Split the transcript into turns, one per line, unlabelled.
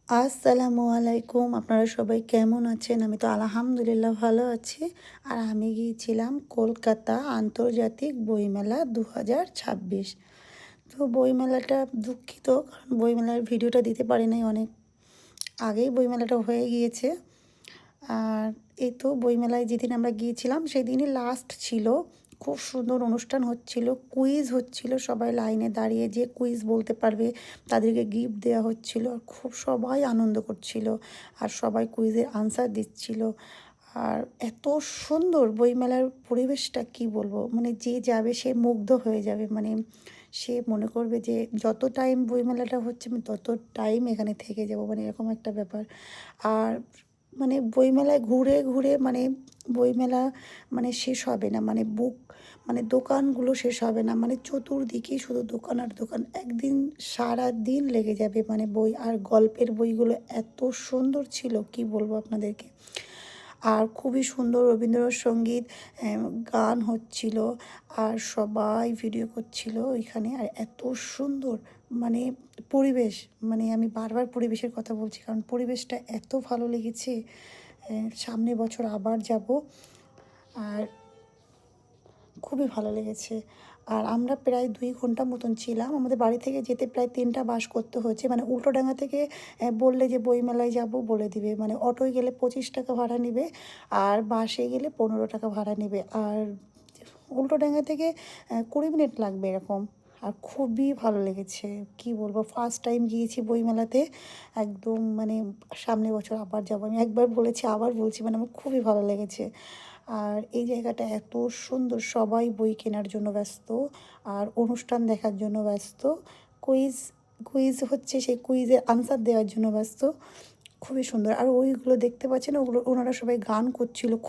আসসালামু আলাইকুম। আপনারা সবাই কেমন আছেন? আমি তো আলহামদুলিল্লাহ ভালো আছি। আর আমি গিয়েছিলাম কলকাতা আন্তর্জাতিক বইমেলা ২০২৬। তো বইমেলাটা দুঃখিত, কারণ বইমেলার ভিডিওটা দিতে পারি নাই, অনেক আগেই বইমেলাটা হয়ে গিয়েছে। আর এই তো বইমেলায় যেদিন আমরা গিয়েছিলাম সেদিনই লাস্ট ছিল। খুব সুন্দর অনুষ্ঠান হচ্ছিল, কুইজ হচ্ছিল, সবাই লাইনে দাঁড়িয়ে যে কুইজ বলতে পারবে তাদেরকে গিফট দেওয়া হচ্ছিল। আর খুব সবাই আনন্দ করছিল আর সবাই কুইজের আনসার দিচ্ছিল। আর এত সুন্দর বইমেলার পরিবেশটা, কি বলবো, মানে যে যাবে সে মুগ্ধ হয়ে যাবে। মানে সে মনে করবে যে যত টাইম বইমেলাটা হচ্ছে আমি তত টাইম এখানে থেকে যাব, মানে এরকম একটা ব্যাপার। আর মানে বইমেলায় ঘুরে ঘুরে মানে বইমেলা মানে শেষ হবে না, মানে মানে দোকানগুলো শেষ হবে না, মানে চতুর্দিকেই শুধু দোকান আর দোকান। একদিন সারা দিন লেগে যাবে। মানে বই আর গল্পের বইগুলো এত সুন্দর ছিল, কি বলবো আপনাদেরকে। আর খুবই সুন্দর রবীন্দ্রসঙ্গীত, গান হচ্ছিল আর সবাই ভিডিও করছিল ওইখানে। আর এত সুন্দর মানে পরিবেশ, মানে আমি বারবার পরিবেশের কথা বলছি কারণ পরিবেশটা এত ভালো লেগেছে। সামনে বছর আবার যাব। আর খুবই ভালো লেগেছে। আর আমরা প্রায় ২ ঘন্টা মতন ছিলাম। আমাদের বাড়ি থেকে যেতে প্রায় ৩টা বাস করতে হয়েছে। মানে উল্টোডাঙা থেকে বললে যে বইমেলায় যাব বলে দিবে। মানে অটোয় গেলে 25 টাকা ভাড়া নিবে আর বাসে গেলে 15 টাকা ভাড়া নিবে। আর উল্টোডাঙা থেকে 20 মিনিট লাগবে এরকম। আর খুবই ভালো লেগেছে, কি বলবো, ফার্স্ট টাইম গিয়েছি বইমেলাতে। একদম মানে সামনের বছর আবার যাব। আমি একবার বলেছি, আবার বলছি, মানে আমার খুবই ভালো লেগেছে। আর এই জায়গাটা এত সুন্দর, সবাই বই কেনার জন্য ব্যস্ত আর অনুষ্ঠান দেখার জন্য ব্যস্ত। কুইজ কুইজ হচ্ছে, সেই কুইজের আনসার দেওয়ার জন্য ব্যস্ত। খুবই সুন্দর। আর ওইগুলো দেখতে পাচ্ছেন, ওগুলো ওনারা সবাই গান করছিল।